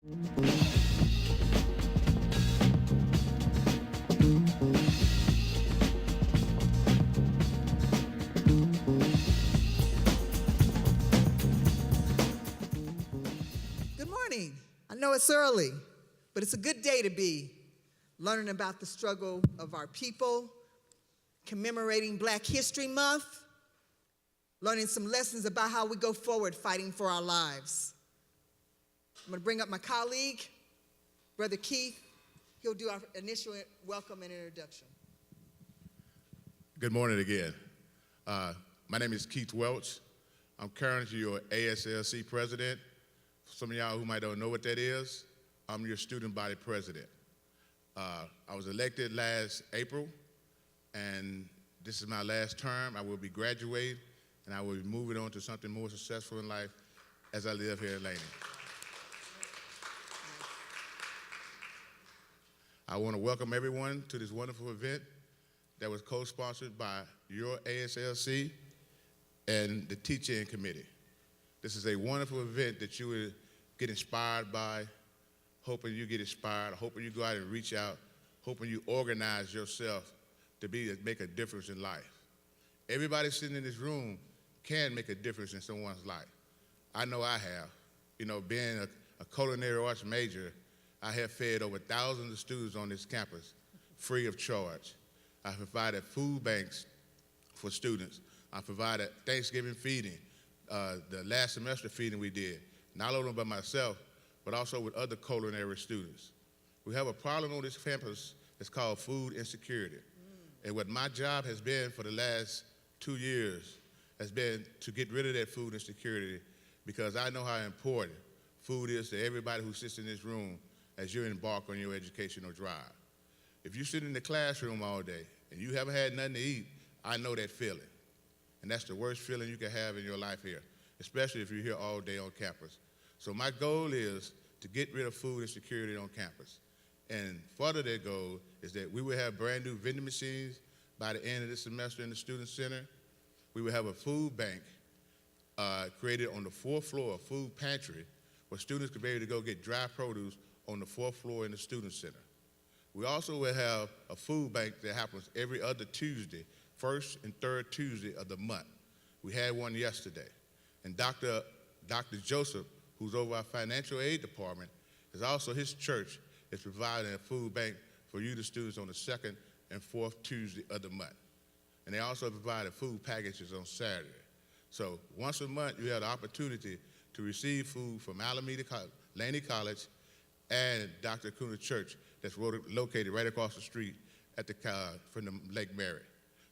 Good morning. I know it's early, but it's a good day to be learning about the struggle of our people, commemorating Black History Month, learning some lessons about how we go forward fighting for our lives. I'm going to bring up my colleague, Brother Keith. He'll do our initial welcome and introduction. Good morning again. My name is Keith Welch. I'm currently your ASLC president. For some of y'all who might not know what that is, I'm your student body president. I was elected last April, and this is my last term. I will be graduating, and I will be moving on to something more successful in life as I live here at Laney. I want to welcome everyone to this wonderful event that was co-sponsored by your ASLC and the teaching committee. This is a wonderful event that you will get inspired by, hoping you get inspired, hoping you go out and reach out, hoping you organize yourself to make a difference in life. Everybody sitting in this room can make a difference in someone's life. I know I have. You know, being a culinary arts major, I have fed over thousands of students on this campus free of charge. I provided food banks for students. I provided Thanksgiving feeding, the last semester feeding we did, not only by myself, but also with other culinary students. We have a problem on this campus that's called food insecurity. And what my job has been for the last 2 years has been to get rid of that food insecurity, because I know how important food is to everybody who sits in this room as you embark on your educational drive. If you sit in the classroom all day and you haven't had nothing to eat, I know that feeling. And that's the worst feeling you can have in your life here, especially if you're here all day on campus. So my goal is to get rid of food insecurity on campus. And part of that goal is that we will have brand new vending machines by the end of the semester in the Student Center. We will have a food bank created on the 4th floor, a food pantry, where students can be able to go get dry produce on the 4th floor in the Student Center. We also will have a food bank that happens every other Tuesday, 1st and 3rd Tuesday of the month. We had one yesterday. And Dr. Joseph, who's over our financial aid department, is also his church is providing a food bank for you, the students, on the 2nd and 4th Tuesday of the month. And they also provided food packages on Saturday. So once a month, you have the opportunity to receive food from Laney College and Dr. Kuna Church that's located right across the street from the Lake Mary.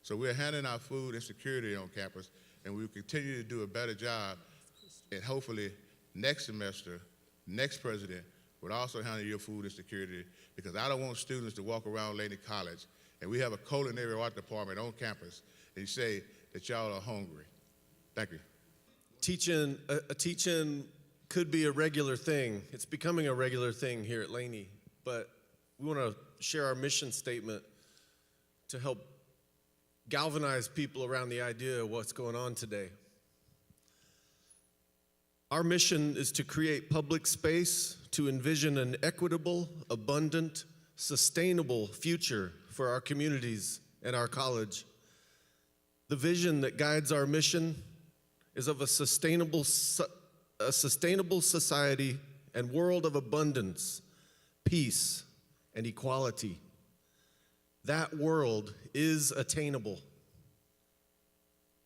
So we're handling our food insecurity on campus, and we will continue to do a better job, and hopefully next semester, next president would also handle your food insecurity, because I don't want students to walk around Laney College and we have a culinary art department on campus and say that y'all are hungry. Thank you. Teaching could be a regular thing. It's becoming a regular thing here at Laney, but we want to share our mission statement to help galvanize people around the idea of what's going on today. Our mission is to create public space to envision an equitable, abundant, sustainable future for our communities and our college. The vision that guides our mission is of a sustainable society and world of abundance, peace, and equality. That world is attainable.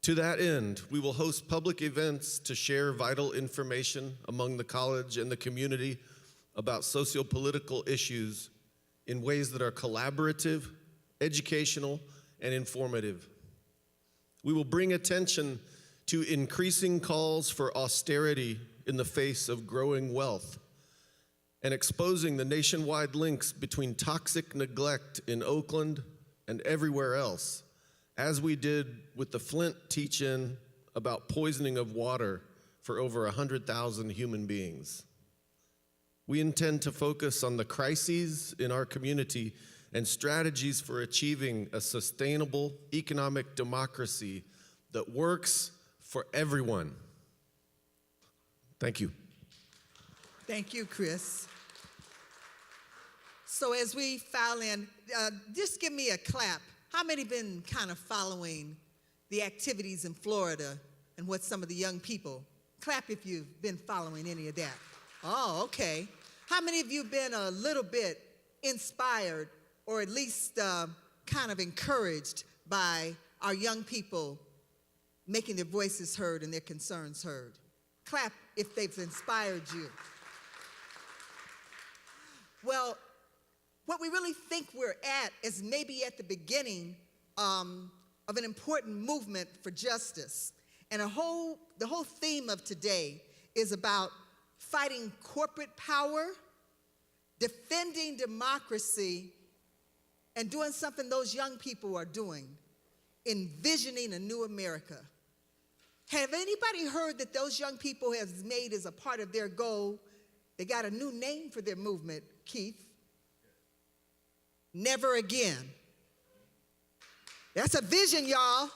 To that end, we will host public events to share vital information among the college and the community about socio-political issues in ways that are collaborative, educational, and informative. We will bring attention to increasing calls for austerity in the face of growing wealth, and exposing the nationwide links between toxic neglect in Oakland and everywhere else, as we did with the Flint teach-in about poisoning of water for over 100,000 human beings. We intend to focus on the crises in our community and strategies for achieving a sustainable economic democracy that works for everyone. Thank you. Thank you, Chris. So as we file in, just give me a clap. How many been kind of following the activities in Florida and what some of the young people? Clap if you've been following any of that. Oh, okay. How many of you been a little bit inspired or at least kind of encouraged by our young people making their voices heard and their concerns heard? Clap if they've inspired you. Well, what we really think we're at is maybe at the beginning of an important movement for justice. And the whole theme of today is about fighting corporate power, defending democracy, and doing something those young people are doing, envisioning a new America. Have anybody heard that those young people have made as a part of their goal? They got a new name for their movement, Keith. Never again. That's a vision, y'all.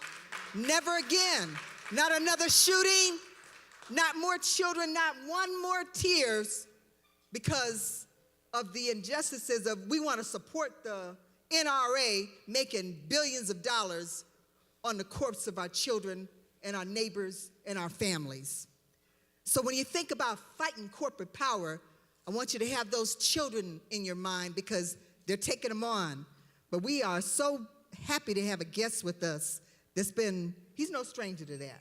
Never again. Not another shooting, not more children, not one more tears because of the injustices of we want to support the NRA making billions of dollars on the corpse of our children and our neighbors and our families. So when you think about fighting corporate power, I want you to have those children in your mind because they're taking them on. But we are so happy to have a guest with us he's no stranger to that.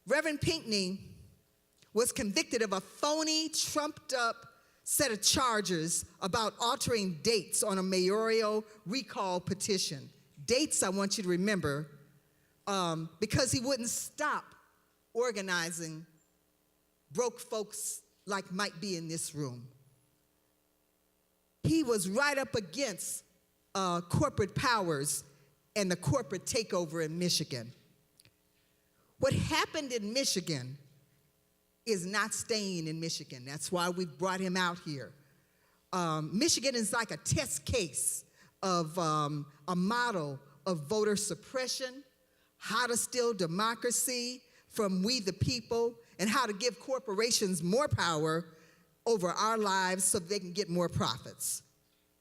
Reverend Pinkney was convicted of a phony, trumped-up set of charges about altering dates on a mayoral recall petition. Dates, I want you to remember, because he wouldn't stop organizing broke folks like might be in this room. He was right up against corporate powers and the corporate takeover in Michigan. What happened in Michigan is not staying in Michigan. That's why we brought him out here. Michigan is like a test case of a model of voter suppression, how to steal democracy from we the people, and how to give corporations more power over our lives so they can get more profits.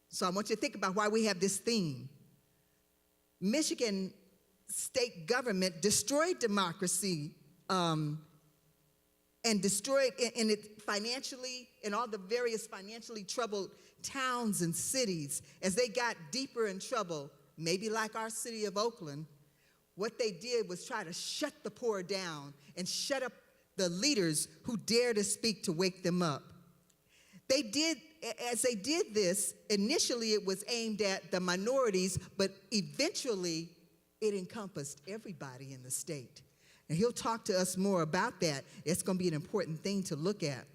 So I want you to think about why we have this theme. Michigan state government destroyed democracy and destroyed in it financially, in all the various financially troubled towns and cities. As they got deeper in trouble, maybe like our city of Oakland, what they did was try to shut the poor down and shut up the leaders who dare to speak to wake them up. As they did this, initially it was aimed at the minorities, but eventually it encompassed everybody in the state. And he'll talk to us more about that. It's going to be an important thing to look at.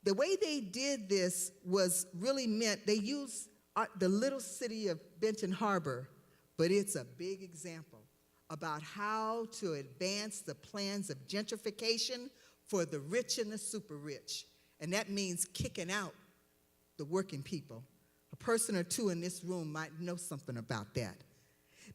The way they did this was really meant, they used the little city of Benton Harbor, but it's a big example about how to advance the plans of gentrification for the rich and the super rich. And that means kicking out the working people. A person or two in this room might know something about that.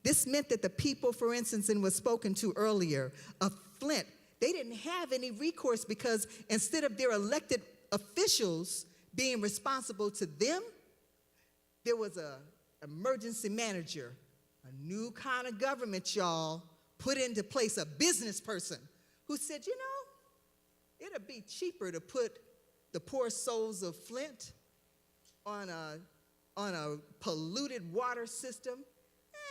This meant that the people, for instance, and was spoken to earlier, of Flint, they didn't have any recourse because instead of their elected officials being responsible to them, there was an emergency manager, a new kind of government, y'all, put into place, a business person who said, you know, it'd be cheaper to put the poor souls of Flint on a polluted water system,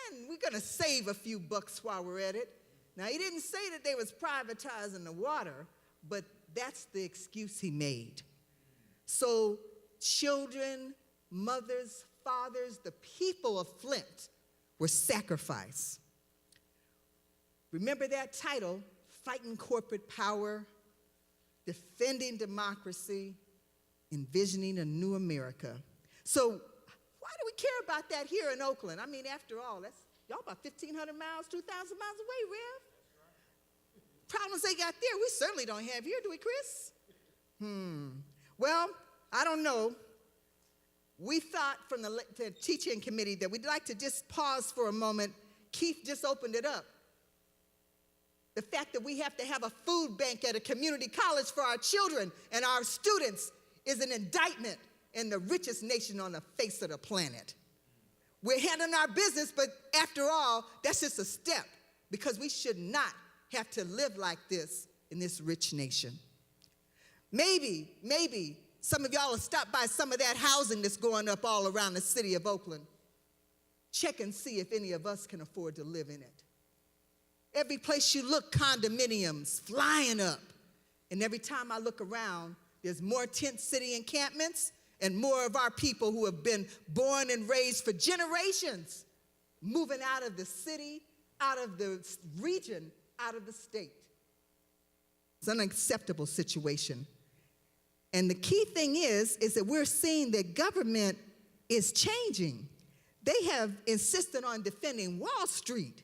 and we're going to save a few bucks while we're at it. Now, he didn't say that they was privatizing the water, but that's the excuse he made. So children, mothers, fathers, the people of Flint were sacrificed. Remember that title, Fighting Corporate Power, Defending Democracy, Envisioning a New America. So why do we care about that here in Oakland? I mean, after all, that's y'all about 1,500 miles, 2,000 miles away, Rev. Problems they got there, we certainly don't have here, do we, Chris? Well, I don't know. We thought from the teaching committee that we'd like to just pause for a moment. Keith just opened it up. The fact that we have to have a food bank at a community college for our children and our students is an indictment and the richest nation on the face of the planet. We're handling our business, but after all, that's just a step, because we should not have to live like this in this rich nation. Maybe some of y'all will stop by some of that housing that's going up all around the city of Oakland. Check and see if any of us can afford to live in it. Every place you look, condominiums flying up. And every time I look around, there's more tent city encampments and more of our people who have been born and raised for generations moving out of the city, out of the region, out of the state. It's an unacceptable situation. And the key thing is that we're seeing that government is changing. They have insisted on defending Wall Street,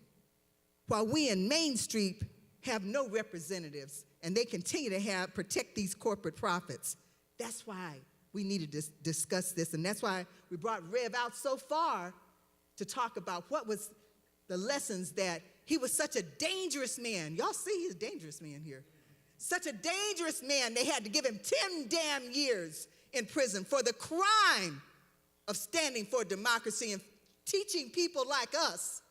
while we in Main Street have no representatives, and they continue to protect these corporate profits. That's why we needed to discuss this, and that's why we brought Rev out so far to talk about what was the lessons that he was such a dangerous man. Y'all see he's a dangerous man here. Such a dangerous man, they had to give him 10 damn years in prison for the crime of standing for democracy and teaching people like us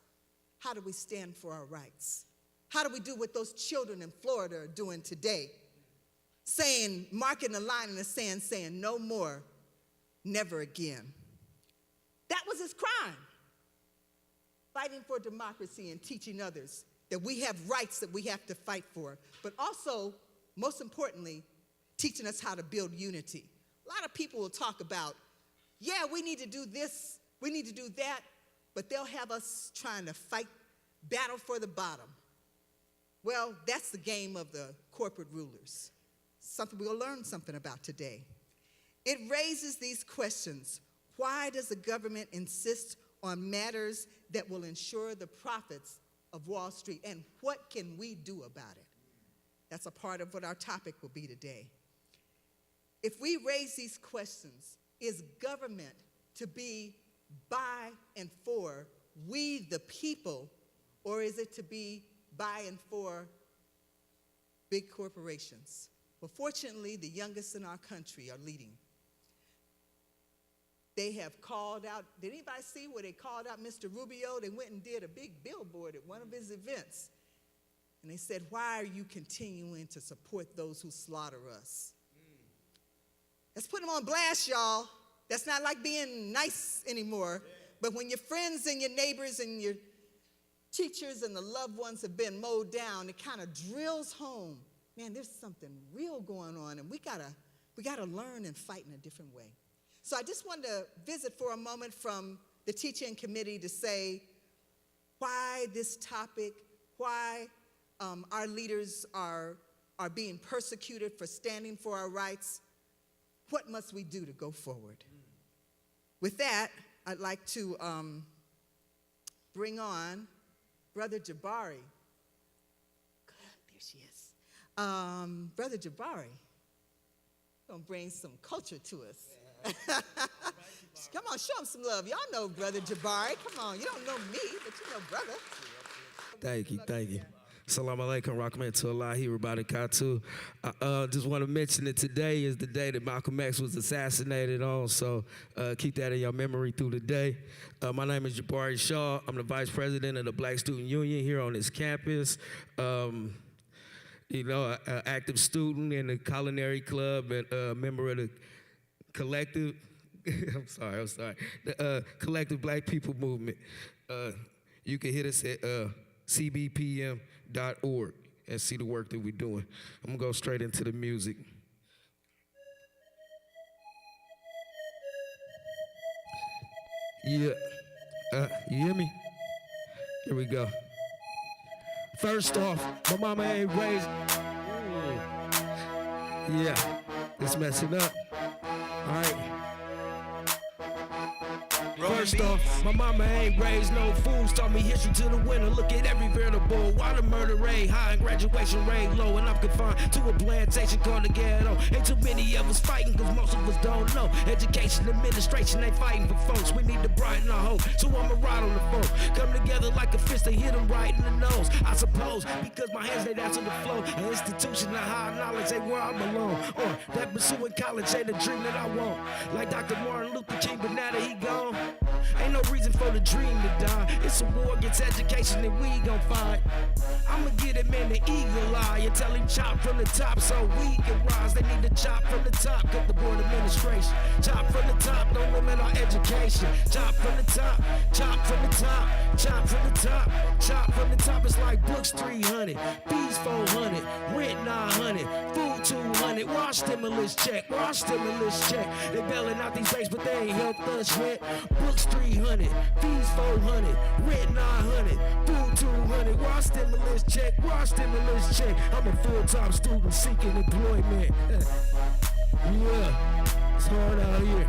how do we stand for our rights. How do we do what those children in Florida are doing today? Marking a line in the sand, saying no more, never again. That was his crime. Fighting for democracy and teaching others that we have rights that we have to fight for, but also, most importantly, teaching us how to build unity. A lot of people will talk about, yeah, we need to do this, we need to do that, but they'll have us trying to battle for the bottom. Well, that's the game of the corporate rulers. Something we'll learn something about today. It raises these questions. Why does the government insist on matters that will ensure the profits of Wall Street, and what can we do about it? That's a part of what our topic will be today. If we raise these questions, is government to be by and for we the people, or is it to be by and for big corporations? Well, fortunately, the youngest in our country are leading. They have called out, did anybody see where they called out Mr. Rubio? They went and did a big billboard at one of his events. And they said, why are you continuing to support those who slaughter us? Let's put them on blast, y'all. That's not like being nice anymore. But when your friends and your neighbors and your teachers and the loved ones have been mowed down, it kind of drills home, man, there's something real going on, and we gotta learn and fight in a different way. So I just wanted to visit for a moment from the teaching committee to say why this topic, why our leaders are being persecuted for standing for our rights. What must we do to go forward? With that, I'd like to bring on Brother Jabari. Good, there she is. Brother Jabari, gonna bring some culture to us. Come on, show him some love. Y'all know Brother Jabari. Come on, you don't know me, but you know brother. Thank you. Assalamu alaikum, rahmatullahi wa barakatuh. I just want to mention that today is the day that Malcolm X was assassinated on, so keep that in your memory through the day. My name is Jabari Shaw. I'm the vice president of the Black Student Union here on this campus. An active student in the Culinary Club and a member of the collective, I'm sorry, the Collective Black People Movement. You can hit us at cbpm.org and see the work that we're doing. I'm gonna go straight into the music. Yeah, you hear me? Here we go. First off, my mama ain't raised. Yeah, it's messing up. All right. First off, my mama ain't raised no fools. Taught me history to the winner. Look at every variable. While the murder rate high and graduation rate low, and I'm confined to a plantation called the ghetto. Ain't too many of us fighting, cause most of us don't know. Education, administration, ain't fighting for folks. We need to brighten our hope, so I'ma ride on the phone. Come together like a fist and hit them right in the nose. I suppose, because my hands, they down to the flow. An institution of high knowledge ain't where I belong. Or that pursuing college ain't a dream that I want. Like Dr. Martin Luther King, but now that he gone, ain't no reason for the dream to die. It's a war against education and we gon' fight. I'ma get him in the eagle eye and tell him chop from the top so we can rise. They need to chop from the top, cut the board administration. Chop from the top, don't limit our education. Chop from the top, chop from the top, chop from the top, chop from the top. It's like books 300, fees 400, rent 900, food 200. Wash stimulus check, wash stimulus check. They bailing out these banks, but they ain't helped us yet. Books 300, fees 400, rent 900, food 200. Wash stimulus check, wash stimulus check. I'm a full-time student seeking employment. Yeah, it's hard out here.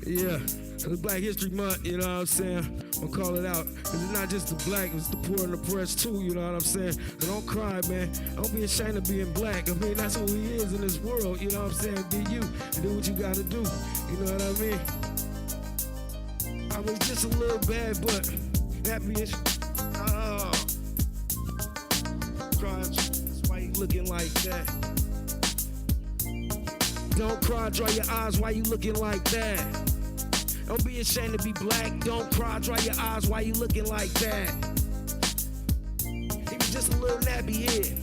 Yeah, it's Black History Month, you know what I'm saying? I'm gonna call it out. Cause it's not just the black, it's the poor and the oppressed too, you know what I'm saying? So don't cry, man. Don't be ashamed of being black. I mean, that's who he is in this world, you know what I'm saying? Be you, and do what you gotta do, you know what I mean? I was just a little bad, but happy as cry, that's why you looking like that. Don't cry, dry your eyes, why you looking like that? Don't be ashamed to be black. Don't cry, dry your eyes, why you looking like that? He was just a little nappy head,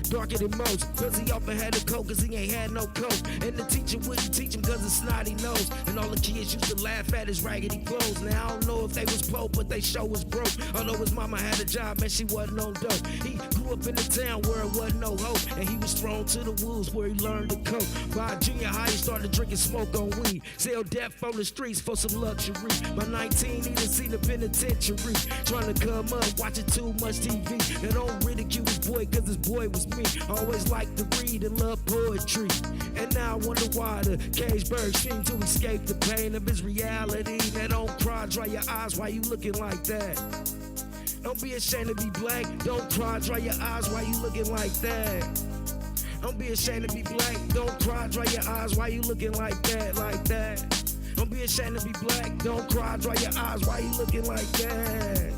darker than most, cause he often had a coat, cause he ain't had no coat. And the teacher wouldn't teach him cause of snotty nose. And all the kids used to laugh at his raggedy clothes. Now I don't know if they was poor, but they show was broke. Although his mama had a job and she wasn't on dope. He grew up in a town where it wasn't no hope, and he was thrown to the wolves where he learned to cope. By junior high, he started drinking smoke on weed, sell death on the streets for some luxury. By 19, he done seen the penitentiary, trying to come up, watching too much TV. Now don't ridicule this boy, cause this boy was me. Always liked to read and love poetry. And now I wonder why the cage bird seemed to escape the pain of his reality. Now don't cry, dry your eyes, why you looking like that? Don't be ashamed to be black. Don't cry, dry your eyes, why you looking like that? Don't be ashamed to be black. Don't cry, dry your eyes, why you looking like that, like that? Don't be ashamed to be black. Don't cry, dry your eyes, why you looking like that?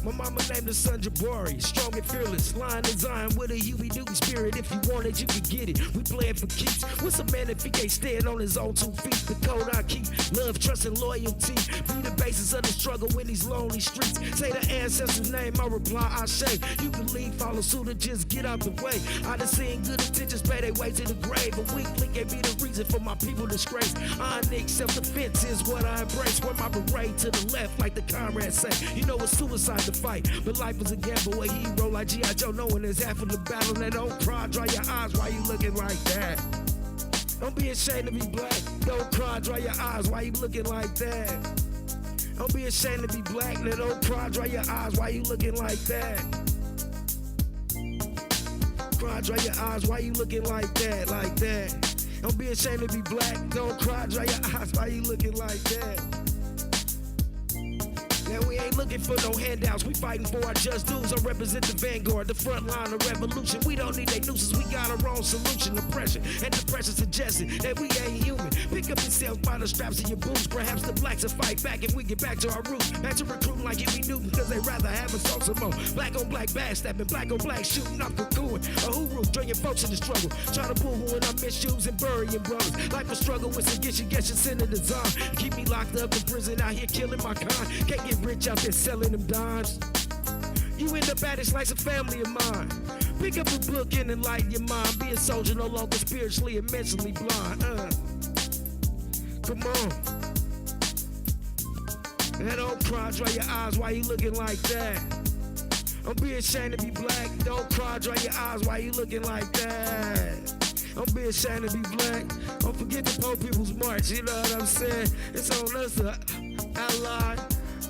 My mama named her son Jabari, strong and fearless, lion in Zion with a Huey Newton spirit. If you want it, you can get it. We play it for keeps. What's a man if he can't stand on his own 2 feet? The code I keep, love, trust, and loyalty be the basis of the struggle in these lonely streets. Say the ancestor's name, I reply, I say. You can leave, follow suit, or just get out the way. I done seen good intentions pay their way to the grave. A weak link ain't be the reason for my people disgrace. Ironic self-defense is what I embrace. Wear my beret to the left, like the comrades say. You know it's suicide to fight, but life is a gamble. A hero like G.I. Joe knowing it's half of the battle. Now don't cry, dry your eyes, why you looking like that? Don't be ashamed to be black. Don't cry, dry your eyes, why you looking like that? Don't be ashamed to be black. Now don't cry, dry your eyes, why you looking like that? Cry, dry your eyes, why you looking like that, like that? Don't be ashamed to be black. Don't cry, dry your eyes, why you looking like that? Now we ain't looking for no handouts, we fighting for our just dues. I represent the vanguard, the front line of revolution. We don't need they nooses, we got our own solution. Oppression and depression suggesting that we ain't human. Pick up yourself by the straps of your boots. Perhaps the blacks will fight back if we get back to our roots. Back to recruiting like Huey Newton, cause they rather have us on some more. Black on black backstabbing, black on black shooting up the cocoon. A hooroo, joining folks in the struggle. Trying to boo-hoo and I misuse and burying brothers. Life a struggle with some get your sin in the design. Keep me locked up in prison out here killing my kind. Can't get rich out there selling them dimes. You end up at it like a family of mine. Pick up a book and enlighten your mind. Be a soldier, no longer spiritually and mentally blind. Come on. And don't cry, dry your eyes, why you looking like that? Don't be ashamed to be black. Don't cry, dry your eyes, why you looking like that? Don't be ashamed to be black. Don't forget the poor people's march, you know what I'm saying? It's on us to ally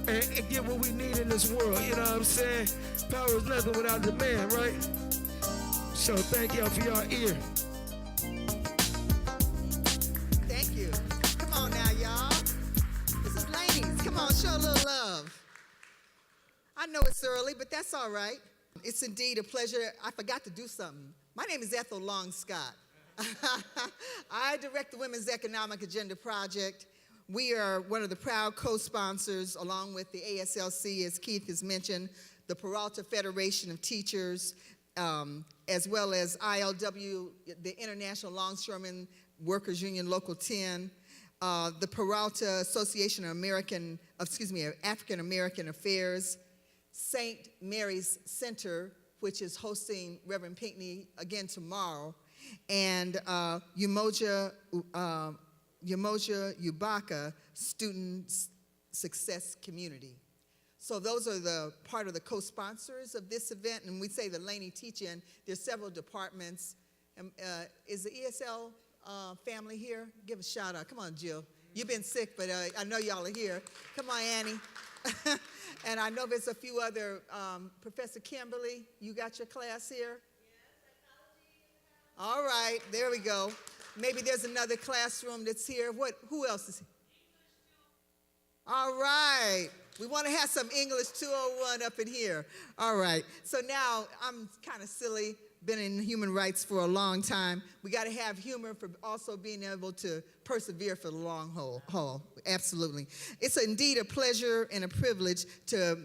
and get what we need in this world, you know what I'm saying? Power is nothing without demand, right? So thank y'all for y'all ear. I know it's early, but that's all right. It's indeed a pleasure. I forgot to do something. My name is Ethel Long Scott. I direct the Women's Economic Agenda Project. We are one of the proud co-sponsors, along with the ASLC, as Keith has mentioned, the Peralta Federation of Teachers, as well as ILW, the International Longshoremen Workers Union Local 10, the Peralta Association of African American Affairs, St. Mary's Center, which is hosting Reverend Pinkney again tomorrow, and Umoja Ubaka Student Success Community. So those are the part of the co-sponsors of this event, and we say the Laney Teach-In. There's several departments. Is the ESL family here? Give a shout out. Come on, Jill. You've been sick, but I know y'all are here. Come on, Annie. And I know there's a few other, Professor Kimberly, you got your class here? Yes, psychology. All right, there we go. Maybe there's another classroom that's here. Who else is here? All right. We want to have some English 201 up in here. All right. So now I'm kind of silly, been in human rights for a long time. We got to have humor for also being able to persevere for the long haul. Absolutely. It's indeed a pleasure and a privilege to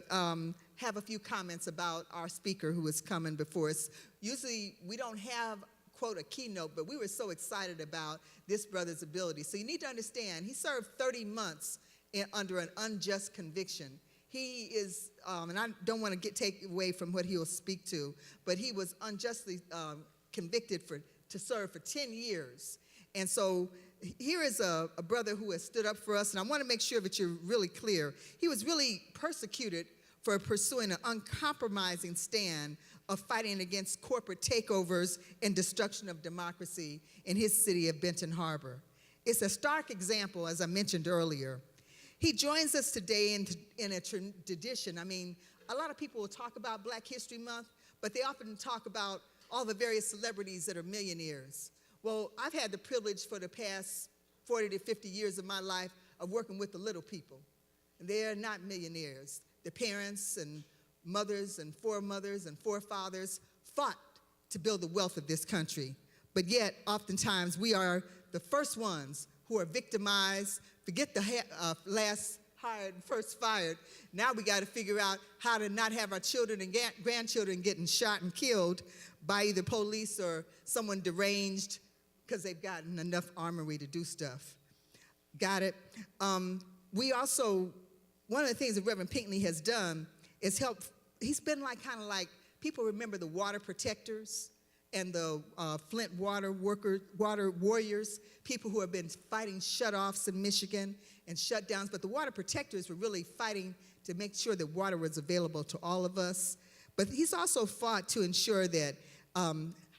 have a few comments about our speaker who is coming before us. Usually we don't have, quote, a keynote, but we were so excited about this brother's ability. So you need to understand, he served 30 months under an unjust conviction. He is, and I don't want to take away from what he'll speak to, but he was unjustly convicted to serve for 10 years. And so here is a brother who has stood up for us, and I want to make sure that you're really clear. He was really persecuted for pursuing an uncompromising stand of fighting against corporate takeovers and destruction of democracy in his city of Benton Harbor. It's a stark example, as I mentioned earlier. He joins us today in a tradition. I mean, a lot of people will talk about Black History Month, but they often talk about all the various celebrities that are millionaires. Well, I've had the privilege for the past 40 to 50 years of my life of working with the little people. And they're not millionaires. Their parents and mothers and forefathers fought to build the wealth of this country. But yet, oftentimes, we are the first ones who are victimized. Forget the last hired, first fired. Now we got to figure out how to not have our children and grandchildren getting shot and killed by either police or someone deranged because they've gotten enough armory to do stuff. Got it? We also, one of the things that Reverend Pinkney has done is help. He's been kind of like, people remember the water protectors and the Flint water warriors, people who have been fighting shutoffs in Michigan and shutdowns, but the water protectors were really fighting to make sure that water was available to all of us. But he's also fought to ensure that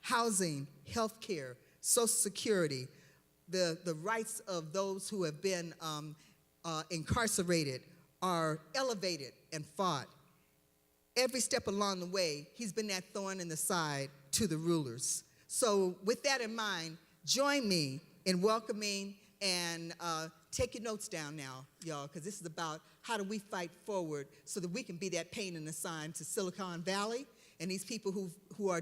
housing, health care, Social Security, the rights of those who have been incarcerated are elevated and fought. Every step along the way, he's been that thorn in the side to the rulers. So with that in mind, join me in welcoming and take your notes down now, y'all, because this is about how do we fight forward so that we can be that pain in the sign to Silicon Valley and these people who are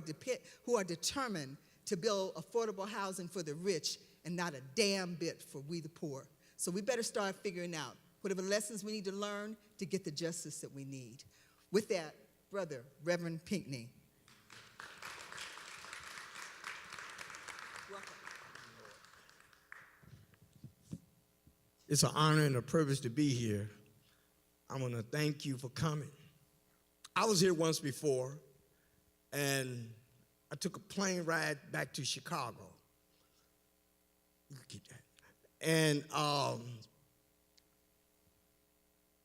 determined to build affordable housing for the rich and not a damn bit for we the poor. So we better start figuring out whatever lessons we need to learn to get the justice that we need. With that, brother, Reverend Pinkney. It's an honor and a privilege to be here. I want to thank you for coming. I was here once before, and I took a plane ride back to Chicago. You can keep that. And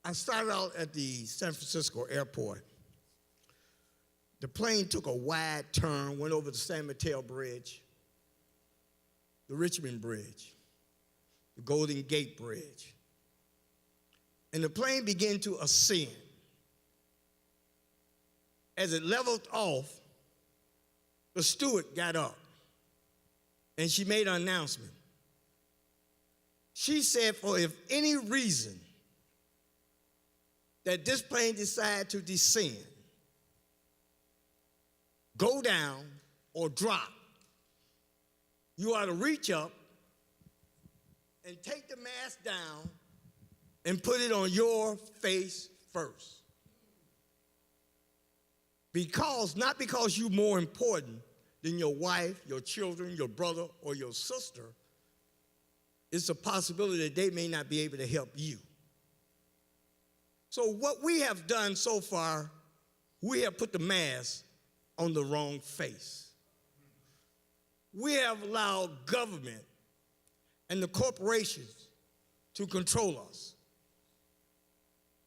I started out at the San Francisco airport. The plane took a wide turn, went over the San Mateo Bridge, the Richmond Bridge, the Golden Gate Bridge. And the plane began to ascend. As it leveled off, the steward got up and she made an announcement. She said, for if any reason that this plane decide to descend, go down, or drop, you ought to reach up and take the mask down and put it on your face first. Not because you're more important than your wife, your children, your brother, or your sister. It's a possibility that they may not be able to help you. So what we have done so far, we have put the mask on the wrong face. We have allowed government and the corporations to control us.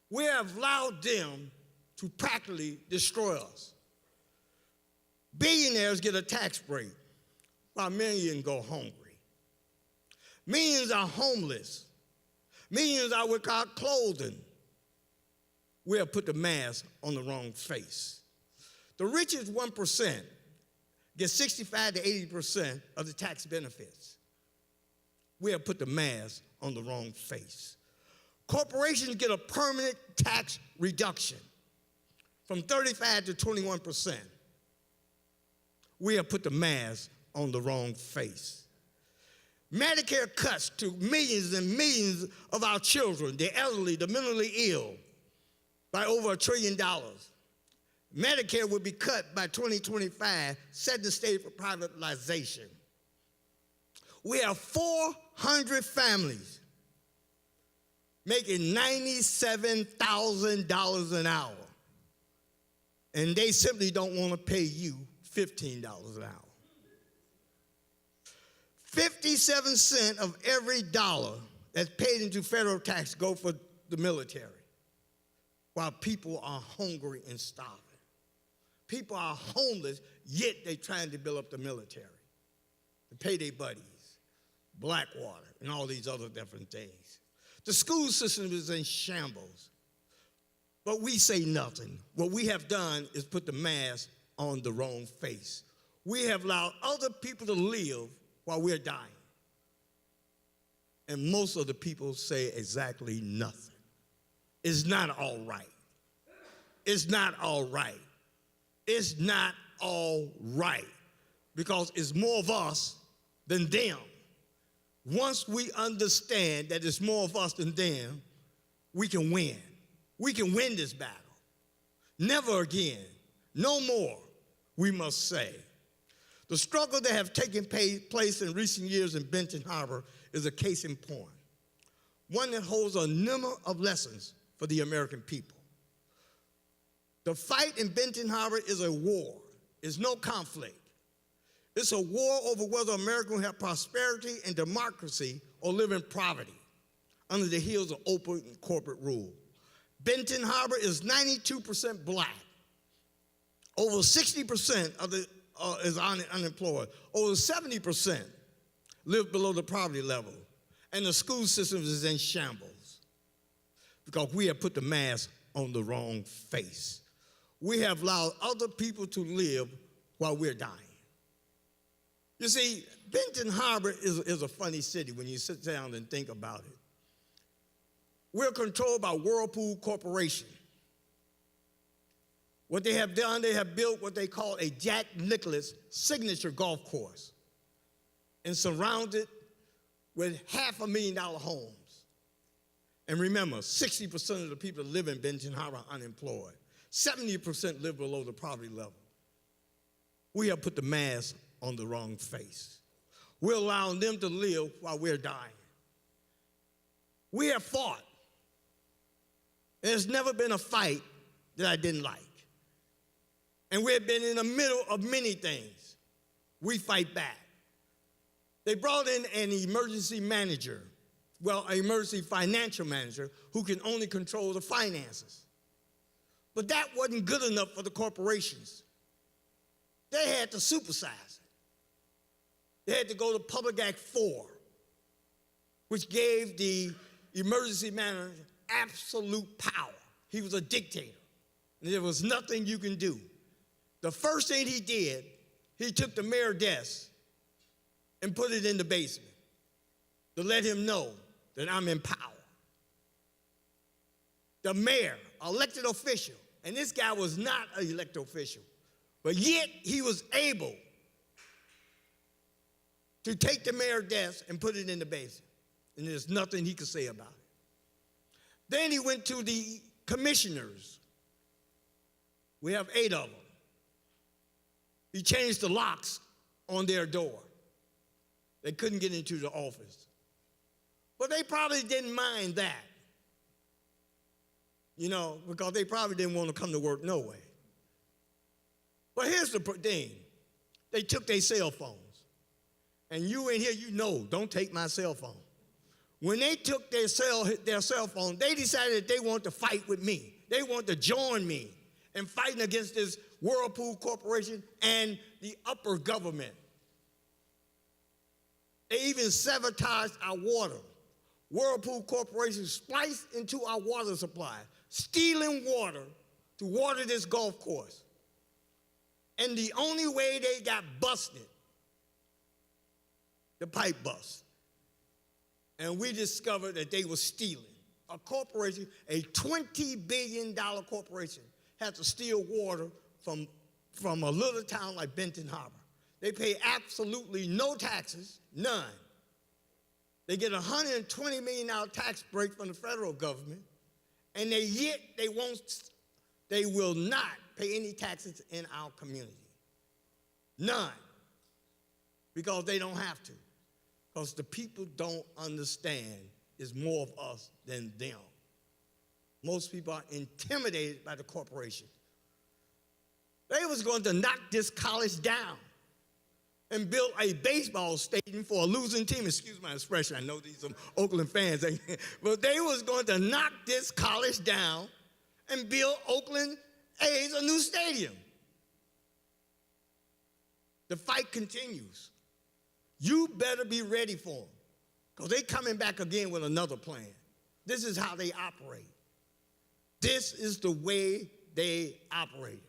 We have allowed them to practically destroy us. Billionaires get a tax break while millions go hungry. Millions are homeless. Millions are without clothing. We have put the mask on the wrong face. The richest 1% get 65 to 80% of the tax benefits. We have put the mask on the wrong face. Corporations get a permanent tax reduction from 35 to 21%. We have put the mask on the wrong face. Medicare cuts to millions and millions of our children, the elderly, the mentally ill, by over $1 trillion. Medicare will be cut by 2025, setting the stage for privatization. We have 400 families making $97,000 an hour, and they simply don't want to pay you $15 an hour. 57 cents of every dollar that's paid into federal tax go for the military, while people are hungry and starving. People are homeless, yet they're trying to build up the military to pay their buddies, Blackwater, and all these other different things. The school system is in shambles, but we say nothing. What we have done is put the mask on the wrong face. We have allowed other people to live while we're dying. And most of the people say exactly nothing. It's not all right. It's not all right. It's not all right, because it's more of us than them. Once we understand that it's more of us than them, we can win. We can win this battle. Never again, no more, we must say. The struggle that have taken place in recent years in Benton Harbor is a case in point, one that holds a number of lessons for the American people. The fight in Benton Harbor is a war. It's no conflict. It's a war over whether America will have prosperity and democracy or live in poverty under the heels of open corporate rule. Benton Harbor is 92% black. Over 60% of the is unemployed. Over 70% live below the poverty level. And the school system is in shambles because we have put the mask on the wrong face. We have allowed other people to live while we're dying. You see, Benton Harbor is a funny city when you sit down and think about it. We're controlled by Whirlpool Corporation. What they have done, they have built what they call a Jack Nicklaus signature golf course and surrounded with $500,000 homes. And remember, 60% of the people that live in Benton Harbor are unemployed. 70% live below the poverty level. We have put the mask on the wrong face. We're allowing them to live while we're dying. We have fought. There's never been a fight that I didn't like. And we've been in the middle of many things. We fight back. They brought in an emergency manager, an emergency financial manager who can only control the finances. But that wasn't good enough for the corporations. They had to supersize it. They had to go to Public Act 4, which gave the emergency manager absolute power. He was a dictator, and there was nothing you can do. The first thing he did, he took the mayor's desk and put it in the basement to let him know that I'm in power. the mayor, elected official, and this guy was not an elected official, but yet he was able to take the mayor's desk and put it in the basin, and there's nothing he could say about it. Then he went to the commissioners. We have 8 of them. He changed the locks on their door. They couldn't get into the office. But they probably didn't mind that, because they probably didn't want to come to work no way. But here's the thing. They took their cell phones. And you in here, don't take my cell phone. When they took their cell phone, they decided they want to fight with me. They want to join me in fighting against this Whirlpool Corporation and the upper government. They even sabotaged our water. Whirlpool Corporation spliced into our water supply, stealing water to water this golf course. And the only way they got busted, the pipe bust. And we discovered that they were stealing. A corporation, a $20 billion corporation, had to steal water from a little town like Benton Harbor. They pay absolutely no taxes, none. They get a $120 million tax break from the federal government, and they will not pay any taxes in our community. None. Because they don't have to. Because the people don't understand there's more of us than them. Most people are intimidated by the corporation. They was going to knock this college down and build a baseball stadium for a losing team. Excuse my expression. I know these are some Oakland fans. But they was going to knock this college down and build Oakland A's a new stadium. The fight continues. You better be ready for them, because they're coming back again with another plan. This is how they operate. This is the way they operate.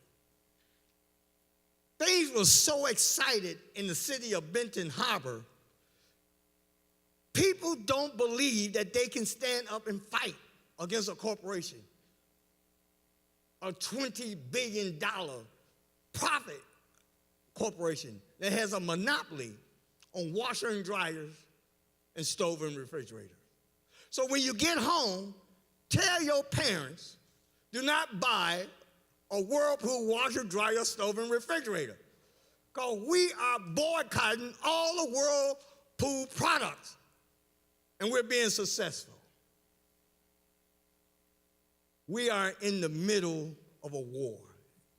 Things were so excited in the city of Benton Harbor, people don't believe that they can stand up and fight against a corporation, a $20 billion profit corporation that has a monopoly on washer and dryers and stove and refrigerator. So when you get home, tell your parents, do not buy a Whirlpool washer, dryer, stove, and refrigerator, because we are boycotting all the Whirlpool products, and we're being successful. We are in the middle of a war.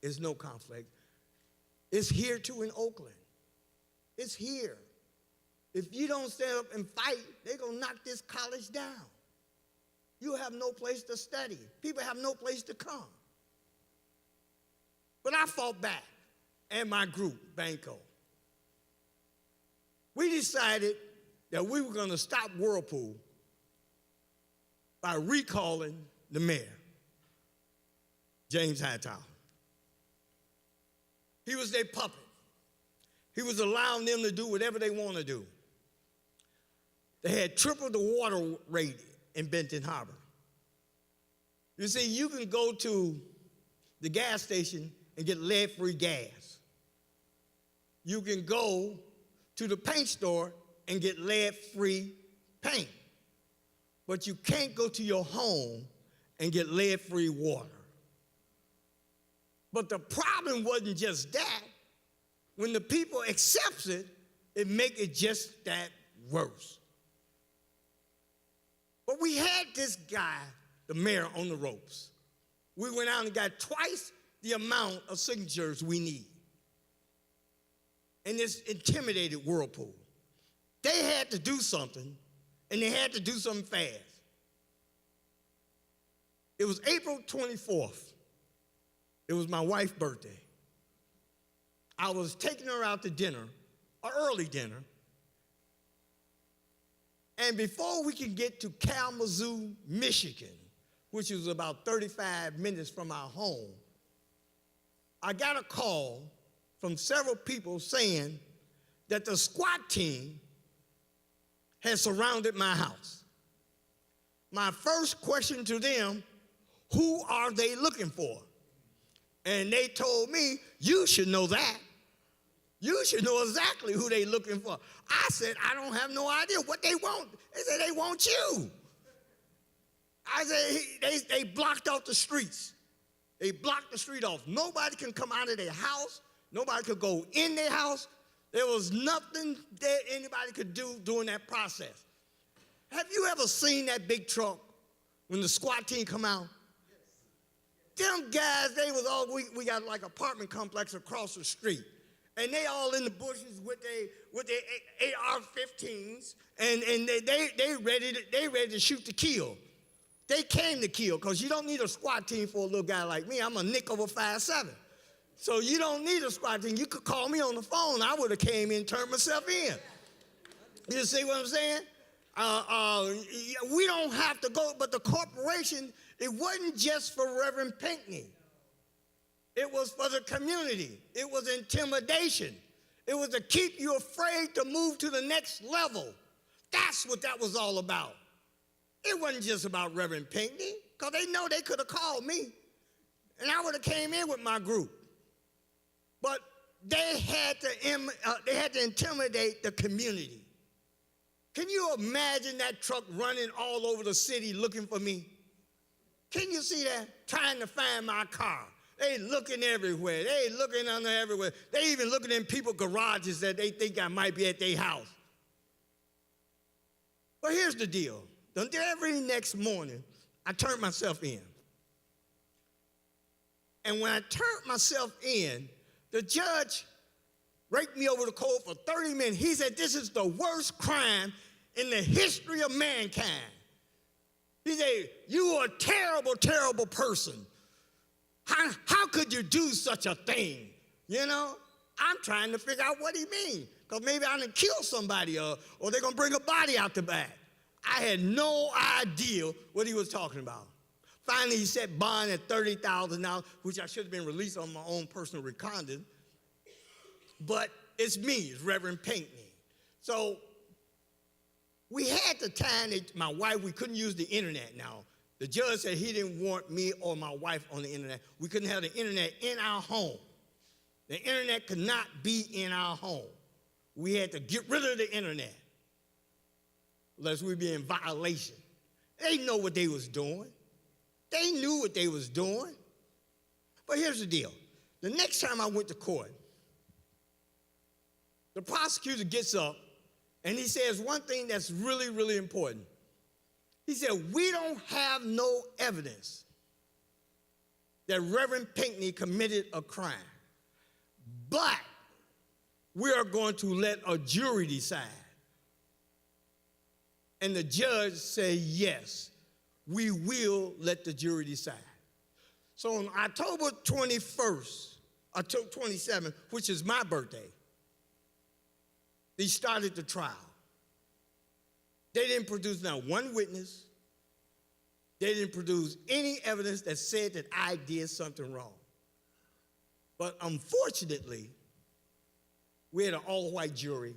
There's no conflict. It's here too in Oakland. It's here. If you don't stand up and fight, they're going to knock this college down. You have no place to study. People have no place to come. But I fought back, and my group, Banco. We decided that we were going to stop Whirlpool by recalling the mayor, James Hightower. He was their puppet. He was allowing them to do whatever they want to do. They had tripled the water rate in Benton Harbor. You see, you can go to the gas station and get lead-free gas. You can go to the paint store and get lead-free paint. But you can't go to your home and get lead-free water. But the problem wasn't just that. When the people accepts it, it makes it just that worse. But we had this guy, the mayor, on the ropes. We went out and got twice the amount of signatures we need. And this intimidated Whirlpool. They had to do something, and they had to do something fast. It was April 24th. It was my wife's birthday. I was taking her out to dinner, an early dinner. And before we could get to Kalamazoo, Michigan, which was about 35 minutes from our home, I got a call from several people saying that the SWAT team had surrounded my house. My first question to them, Who are they looking for? And they told me, you should know that. You should know exactly who they looking for. I said, I don't have no idea what they want. They said, they want you. I said, they blocked off the streets. They blocked the street off. Nobody can come out of their house. Nobody could go in their house. There was nothing that anybody could do during that process. Have you ever seen that big truck when the SWAT team come out? Them guys, they was all, we got like apartment complex across the street. And they all in the bushes with their AR-15s, and they ready to shoot to kill. They came to kill, because you don't need a SWAT team for a little guy like me. I'm a nick over 5'7". So you don't need a SWAT team. You could call me on the phone. I would have came in, turned myself in. You see what I'm saying? We don't have to go, but the corporation, it wasn't just for Reverend Pinkney. It was for the community. It was intimidation. It was to keep you afraid to move to the next level. That's what that was all about. It wasn't just about Reverend Pinkney, because they know they could have called me, and I would have came in with my group. But they had to intimidate the community. Can you imagine that truck running all over the city looking for me? Can you see that? Trying to find my car. They looking everywhere. They looking under everywhere. They even looking in people's garages that they think I might be at their house. But here's the deal. The very next morning, I turned myself in. And when I turned myself in, the judge raked me over the coals for 30 minutes. He said, this is the worst crime in the history of mankind. He said, you are a terrible, terrible person. How could you do such a thing? You know, I'm trying to figure out what he means, because maybe I done killed somebody or they're going to bring a body out the back. I had no idea what he was talking about. Finally, he set bond at $30,000, which I should have been released on my own personal recognizance. But it's me, it's Reverend Pinkney. So we had the time that my wife, we couldn't use the internet now. The judge said he didn't want me or my wife on the internet. We couldn't have the internet in our home. The internet could not be in our home. We had to get rid of the internet, lest we be in violation. They know what they was doing. They knew what they was doing. But here's the deal. The next time I went to court, the prosecutor gets up and he says one thing that's really, really important. He said, we don't have no evidence that Reverend Pinkney committed a crime, but we are going to let a jury decide. And the judge said, yes, we will let the jury decide. So on October 21st, October 27th, which is my birthday, they started the trial. They didn't produce not one witness. They didn't produce any evidence that said that I did something wrong. But unfortunately, we had an all-white jury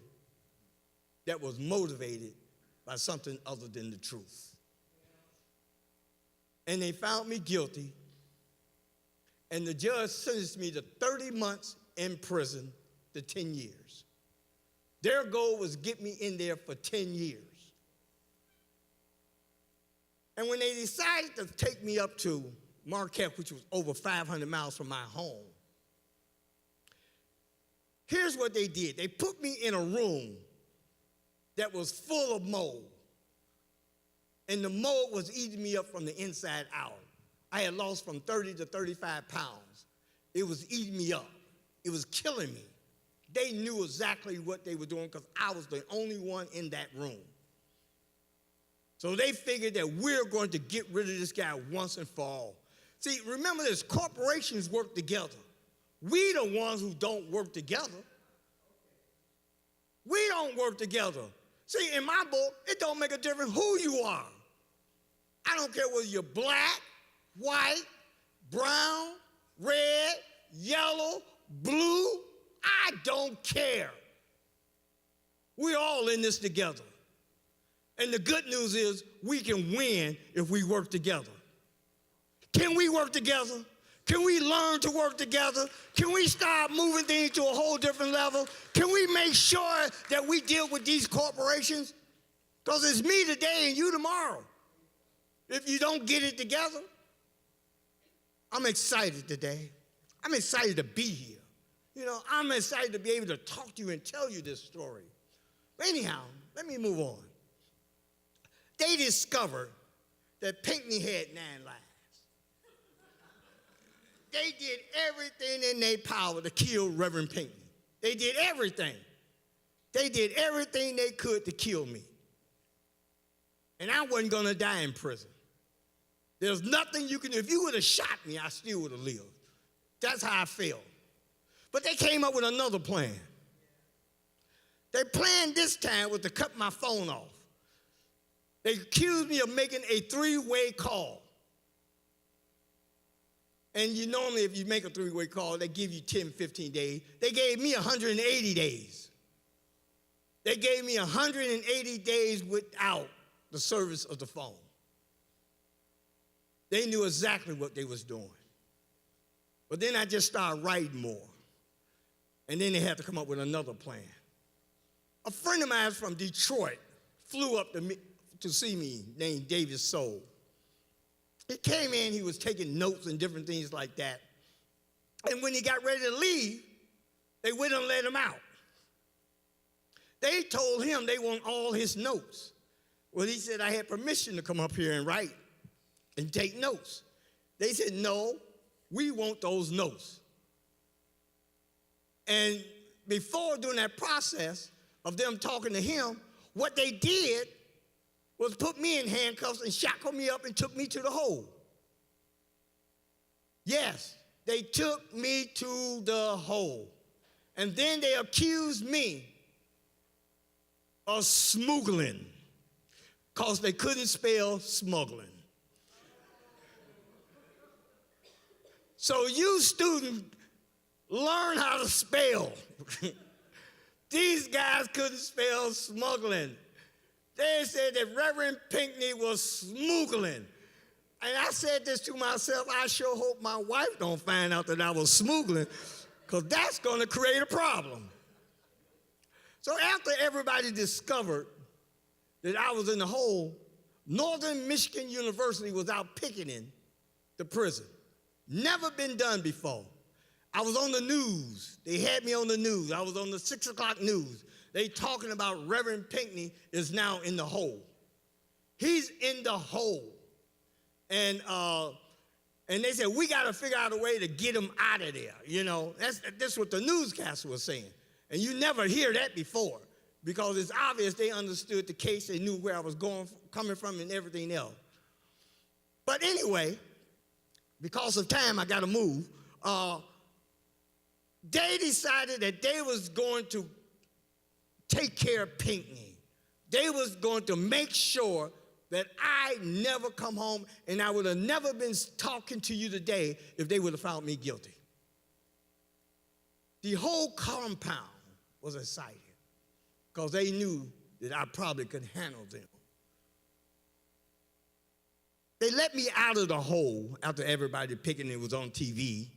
that was motivated by something other than the truth. And they found me guilty, and the judge sentenced me to 30 months in prison to 10 years. Their goal was get me in there for 10 years. And when they decided to take me up to Marquette, which was over 500 miles from my home, here's what they did. They put me in a room that was full of mold. And the mold was eating me up from the inside out. I had lost from 30 to 35 pounds. It was eating me up. It was killing me. They knew exactly what they were doing because I was the only one in that room. So they figured that we're going to get rid of this guy once and for all. See, remember this, corporations work together. We the ones who don't work together. We don't work together. See, in my book, it don't make a difference who you are. I don't care whether you're black, white, brown, red, yellow, blue. I don't care. We're all in this together. And the good news is we can win if we work together. Can we work together? Can we learn to work together? Can we start moving things to a whole different level? Can we make sure that we deal with these corporations? Because it's me today and you tomorrow. If you don't get it together, I'm excited today. I'm excited to be here. You know, I'm excited to be able to talk to you and tell you this story. But anyhow, let me move on. They discovered that Pinkney had 9 lives. They did everything in their power to kill Reverend Pinkney. They did everything. They did everything they could to kill me. And I wasn't going to die in prison. There's nothing you can do. If you would have shot me, I still would have lived. That's how I felt. But they came up with another plan. Their plan this time was to cut my phone off. They accused me of making a 3-way call. And you normally, if you make a 3-way call, they give you 10, 15 days. They gave me 180 days. They gave me 180 days without the service of the phone. They knew exactly what they was doing. But then I just started writing more. And then they had to come up with another plan. A friend of mine from Detroit flew up to see me named David Soul. He came in, he was taking notes and different things like that. And when he got ready to leave, they wouldn't let him out. They told him they want all his notes. Well, he said, I had permission to come up here and write and take notes. They said, no, we want those notes. And before doing that process of them talking to him, what they did was put me in handcuffs and shackled me up and took me to the hole. Yes, they took me to the hole. And then they accused me of smuggling because they couldn't spell smuggling. So you students, learn how to spell. These guys couldn't spell smuggling. They said that Reverend Pinkney was smuggling. And I said this to myself, I sure hope my wife don't find out that I was smuggling, because that's going to create a problem. So after everybody discovered that I was in the hole, Northern Michigan University was out picketing the prison. Never been done before. I was on the news. They had me on the news. I was on the 6 o'clock news. They talking about Reverend Pinkney is now in the hole. He's in the hole. And they said, we got to figure out a way to get him out of there. You know, that's what the newscaster was saying. And you never hear that before, because it's obvious they understood the case. They knew where I was coming from and everything else. But anyway, because of time, I got to move. They decided that they was going to take care of Pinkney. They was going to make sure that I never come home, and I would have never been talking to you today if they would have found me guilty. The whole compound was excited because they knew that I probably could handle them. They let me out of the hole after everybody picking it was on TV.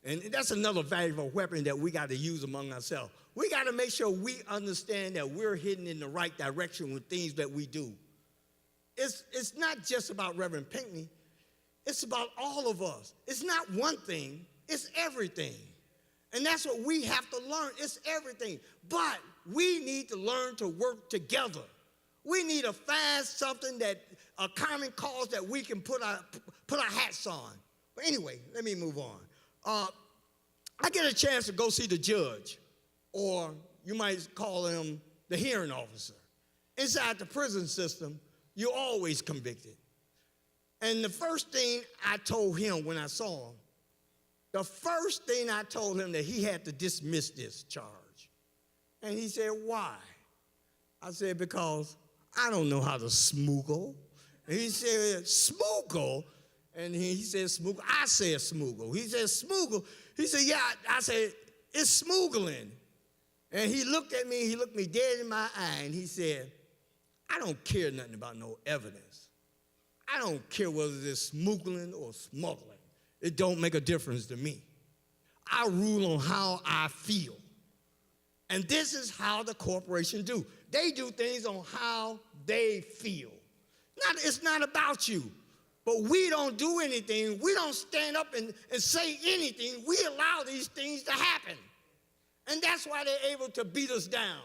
And that's another valuable weapon that we got to use among ourselves. We got to make sure we understand that we're heading in the right direction with things that we do. It's not just about Reverend Pinkney. It's about all of us. It's not one thing. It's everything. And that's what we have to learn. It's everything. But we need to learn to work together. We need to find something that, a common cause that we can put our hats on. But anyway, let me move on. I get a chance to go see the judge, or you might call him the hearing officer. Inside the prison system, you're always convicted. And the first thing I told him when I saw him, the first thing I told him that he had to dismiss this charge. And he said, why? I said, because I don't know how to smoogle. And he said, smoogle? And he said, smoogle. I said, smoogle. He said, smoogle. He said, yeah. I said, it's smoogling. And he looked at me, he looked me dead in my eye, and he said, I don't care nothing about no evidence. I don't care whether it's smuggling or smuggling. It don't make a difference to me. I rule on how I feel. And this is how the corporation do. They do things on how they feel. It's not about you. But we don't do anything. We don't stand up and say anything. We allow these things to happen. And that's why they're able to beat us down.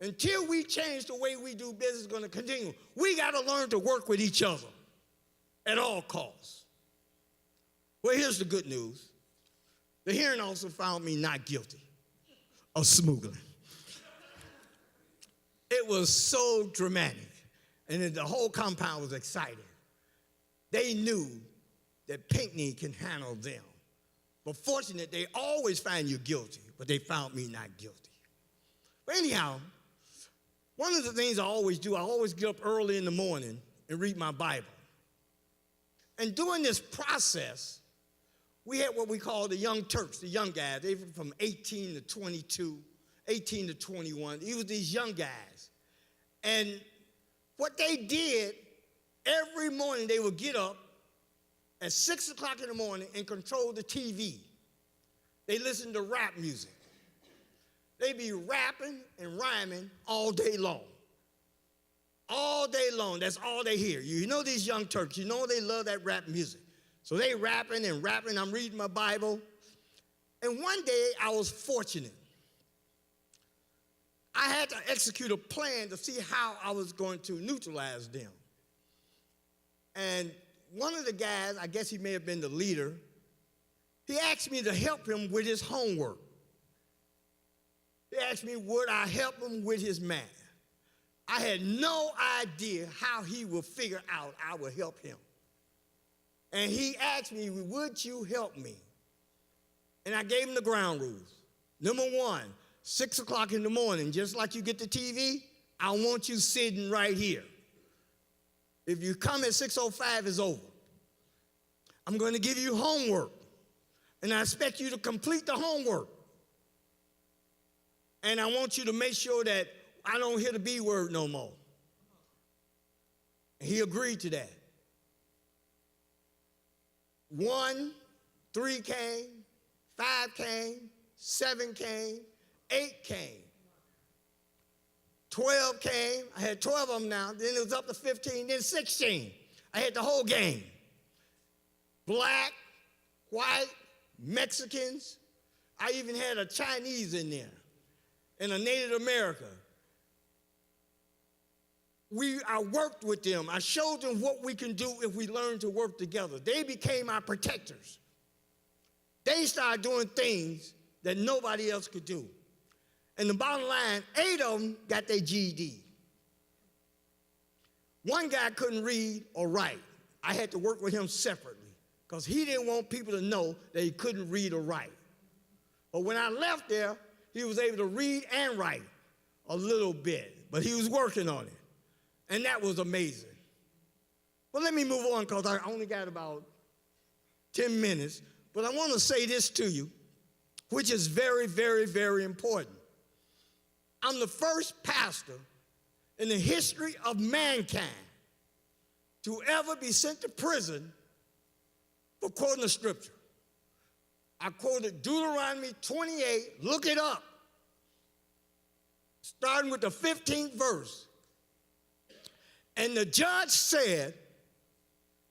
Until we change the way we do business, it's going to continue. We got to learn to work with each other at all costs. Well, here's the good news. The hearing officer found me not guilty of smuggling. It was so dramatic, and the whole compound was excited. They knew that Pinkney can handle them. But fortunately, they always find you guilty, but they found me not guilty. But anyhow, one of the things I always do, I always get up early in the morning and read my Bible. And during this process, we had what we call the young Turks, the young guys. They were from 18 to 22, 18 to 21. It was these young guys. And what they did, every morning they would get up at 6 o'clock in the morning and control the TV. They listened to rap music. They be rapping and rhyming all day long. All day long, that's all they hear. You know these young Turks, you know they love that rap music. So they rapping and rapping, I'm reading my Bible. And one day I was fortunate. I had to execute a plan to see how I was going to neutralize them. And one of the guys, I guess he may have been the leader, he asked me to help him with his homework. He asked me would I help him with his math. I had no idea how he would figure out I would help him. And he asked me, would you help me? And I gave him the ground rules. Number one, 6 o'clock in the morning, just like you get the TV, I want you sitting right here. If you come at 6:05, it's over. I'm going to give you homework, and I expect you to complete the homework. And I want you to make sure that I don't hear the B word no more. And he agreed to that. 1, 3 came, 5 came, 7 came, 8 came. 12 came. I had 12 of them now. Then it was up to 15, then 16. I had the whole game. Black, white, Mexicans. I even had a Chinese in there and a Native American. I worked with them. I showed them what we can do if we learn to work together. They became our protectors. They started doing things that nobody else could do. And the bottom line, 8 of them got their GED. One guy couldn't read or write. I had to work with him separately because he didn't want people to know that he couldn't read or write. But when I left there, he was able to read and write a little bit, but he was working on it. And that was amazing. But let me move on because I only got about 10 minutes. But I want to say this to you, which is very, very, very important. I'm the first pastor in the history of mankind to ever be sent to prison for quoting the scripture. I quoted Deuteronomy 28, look it up, starting with the 15th verse. And the judge said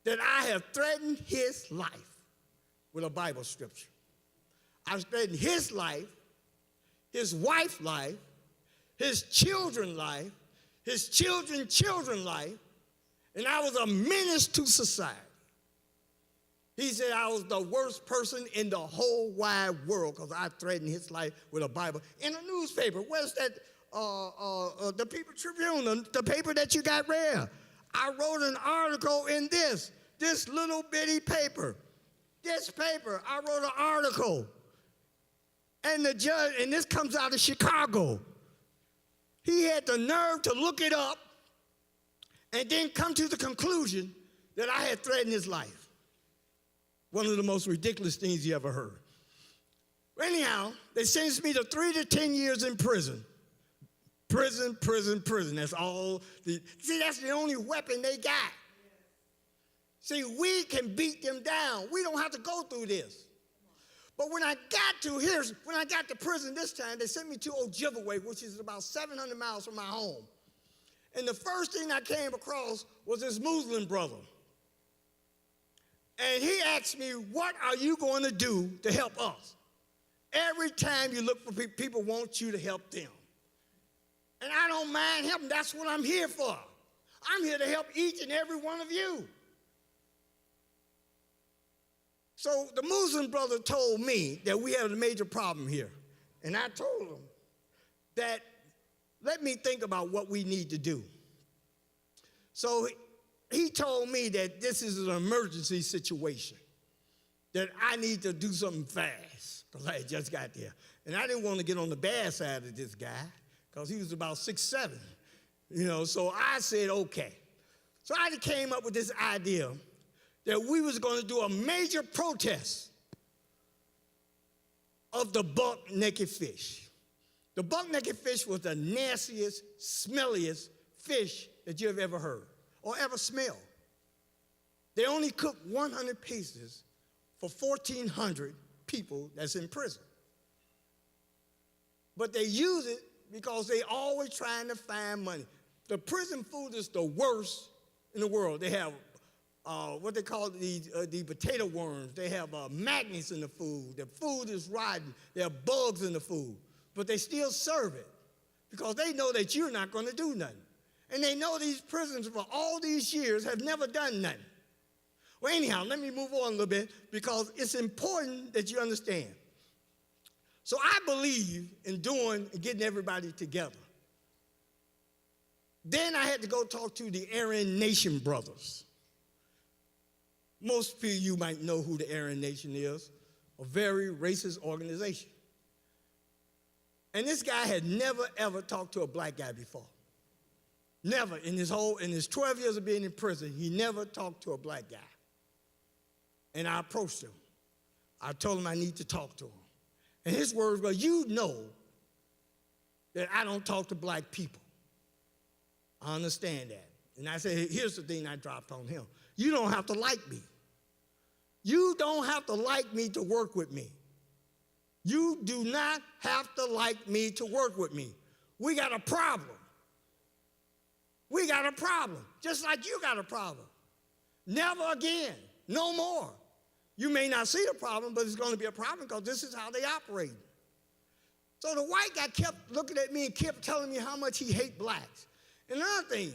that I have threatened his life with a Bible scripture. I've threatened his life, his wife's life, his children's life, his children's life, and I was a menace to society. He said I was the worst person in the whole wide world because I threatened his life with a Bible. In a newspaper, where's that, the People Tribune, the paper that you got read? I wrote an article in this little bitty paper. This paper, I wrote an article. And the judge, and this comes out of Chicago. He had the nerve to look it up and then come to the conclusion that I had threatened his life. One of the most ridiculous things you ever heard. Anyhow, they sentenced me to 3 to 10 years in prison. Prison. That's all. See, that's the only weapon they got. See, we can beat them down. We don't have to go through this. But when I got to prison this time, they sent me to Ojibwe, which is about 700 miles from my home. And the first thing I came across was this Muslim brother. And he asked me, what are you going to do to help us? Every time you look for people, people want you to help them. And I don't mind helping. That's what I'm here for. I'm here to help each and every one of you. So the Muslim brother told me that we had a major problem here. And I told him that let me think about what we need to do. So he told me that this is an emergency situation, that I need to do something fast because I had just got there. And I didn't want to get on the bad side of this guy because he was about 6'7", so I said, okay. So I came up with this idea that we was going to do a major protest of the buck-naked fish. The buck-naked fish was the nastiest, smelliest fish that you have ever heard or ever smelled. They only cook 100 pieces for 1,400 people that's in prison. But they use it because they always trying to find money. The prison food is the worst in the world. They have what they call the potato worms. They have magnets in the food. The food is rotten. There are bugs in the food. But they still serve it because they know that you're not going to do nothing. And they know these prisons for all these years have never done nothing. Well, anyhow, let me move on a little bit because it's important that you understand. So I believe in getting everybody together. Then I had to go talk to the Aryan Nation brothers. Most of you might know who the Aryan Nation is, a very racist organization. And this guy had never, ever talked to a black guy before. Never. In his 12 years of being in prison, he never talked to a black guy. And I approached him. I told him I need to talk to him. And his words were, you know that I don't talk to black people. I understand that. And I said, here's the thing I dropped on him. You don't have to like me. You don't have to like me to work with me. You do not have to like me to work with me. We got a problem. We got a problem, just like you got a problem. Never again, no more. You may not see the problem, but it's going to be a problem because this is how they operate. So the white guy kept looking at me and kept telling me how much he hates blacks. And another thing,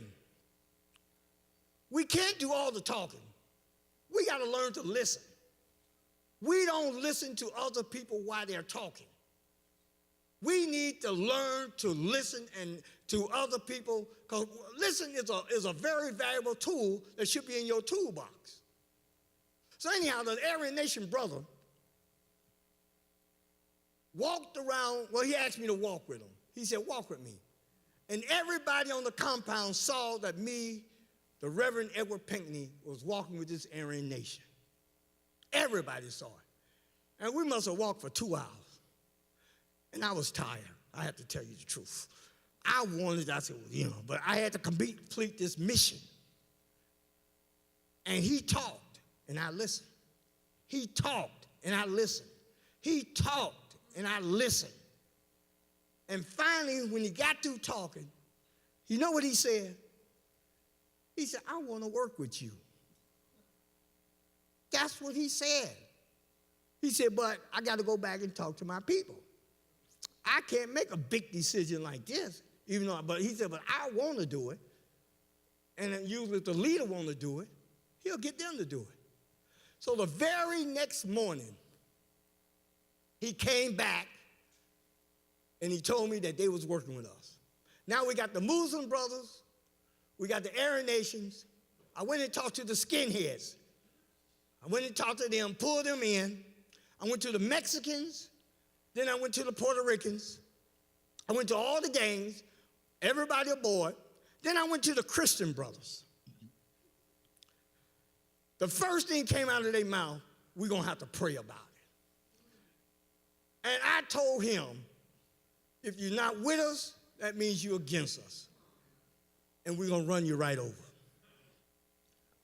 we can't do all the talking. We got to learn to listen. We don't listen to other people while they're talking. We need to learn to listen and to other people because listen is a very valuable tool that should be in your toolbox. So anyhow, the Aryan Nation brother walked around, well, he asked me to walk with him. He said, walk with me. And everybody on the compound saw that me, the Reverend Edward Pinkney, was walking with this Aryan Nation. Everybody saw it. And we must have walked for 2 hours. And I was tired. I have to tell you the truth. I said, well, but I had to complete this mission. And he talked, and I listened. He talked, and I listened. He talked, and I listened. And finally, when he got through talking, you know what he said? He said, I want to work with you. That's what he said. He said, but I got to go back and talk to my people. I can't make a big decision like this, but he said, but I want to do it. And then usually if the leader want to do it, he'll get them to do it. So the very next morning, he came back and he told me that they was working with us. Now we got the Muslim brothers, we got the Aryan Nations. I went and talked to the skinheads. I went and talked to them, pulled them in. I went to the Mexicans, then I went to the Puerto Ricans. I went to all the gangs, everybody aboard. Then I went to the Christian brothers. The first thing came out of their mouth, we're going to have to pray about it. And I told him, if you're not with us, that means you're against us. And we're going to run you right over.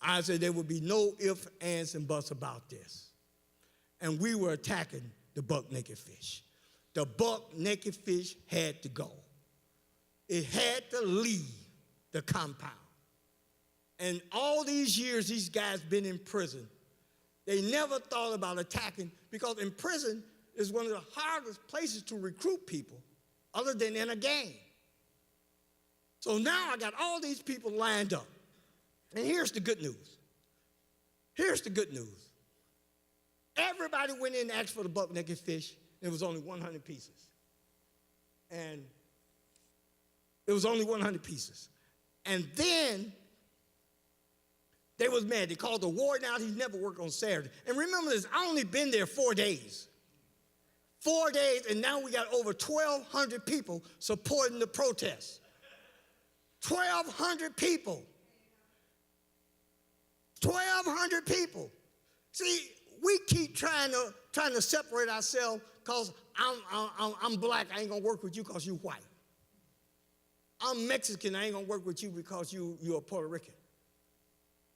I said there would be no ifs, ands, and buts about this. And we were attacking the buck-naked fish. The buck-naked fish had to go. It had to leave the compound. And all these years these guys been in prison, they never thought about attacking, because in prison is one of the hardest places to recruit people other than in a gang. So now I got all these people lined up. And here's the good news. Here's the good news. Everybody went in and asked for the buck-naked fish. It was only 100 pieces. And it was only 100 pieces. And then they was mad. They called the warden out. He never worked on Saturday. And remember this, I only been there 4 days. 4 days, and now we got over 1,200 people supporting the protest. 1,200 people. 1,200 people. See, we keep trying to separate ourselves because I'm black. I ain't gonna work with you because you white. I'm Mexican. I ain't gonna work with you because you're a Puerto Rican.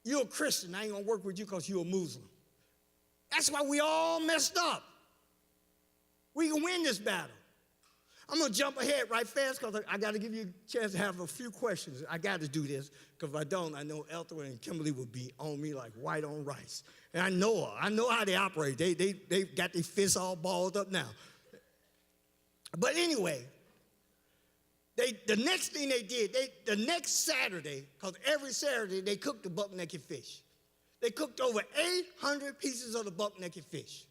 You're a Christian. I ain't gonna work with you because you're a Muslim. That's why we all messed up. We can win this battle. I'm gonna jump ahead right fast because I got to give you a chance to have a few questions. I got to do this because if I don't, I know Eltham and Kimberly will be on me like white on rice. And I know her. I know how they operate. They got their fists all balled up now. But anyway, the next thing they did, the next Saturday, because every Saturday they cooked the buck-naked fish. They cooked over 800 pieces of the buck-naked fish.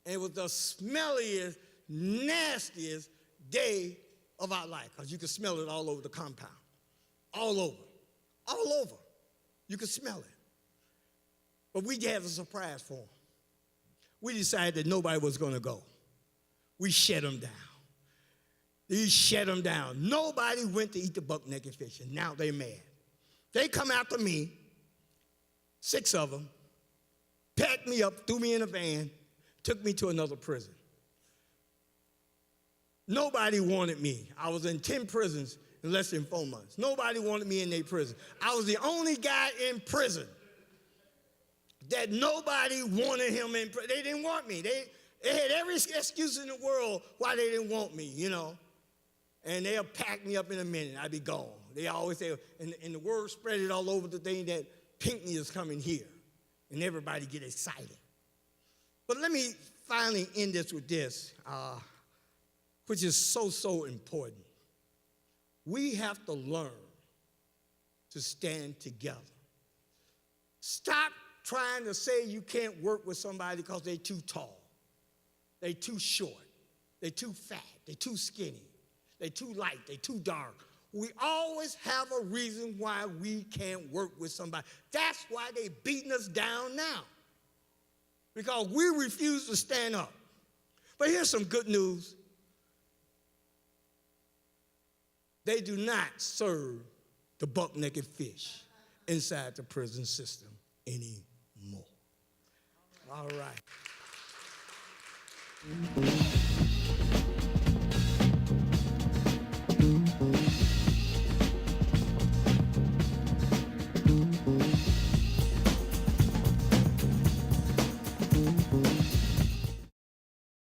And it was the smelliest, nastiest day of our life, because you could smell it all over the compound. All over. All over. You could smell it. But we had a surprise for them. We decided that nobody was going to go. We shut them down. We shut them down. Nobody went to eat the buck-naked fish, and now they're mad. They come after me, 6 of them, packed me up, threw me in a van, took me to another prison. Nobody wanted me. I was in 10 prisons in less than 4 months. Nobody wanted me in their prison. I was the only guy in prison that nobody wanted him in prison. They didn't want me. They had every excuse in the world why they didn't want me, you know. And they'll pack me up in a minute. I'd be gone. They always say, and the word spread it all over the thing that Pinkney is coming here. And everybody get excited. But let me finally end this with this, which is so important. We have to learn to stand together. Stop trying to say you can't work with somebody because they're too tall, they're too short, they're too fat, they're too skinny, they're too light, they're too dark. We always have a reason why we can't work with somebody. That's why they're beating us down now, because we refuse to stand up. But here's some good news. They do not serve the buck-naked fish inside the prison system anymore. All right.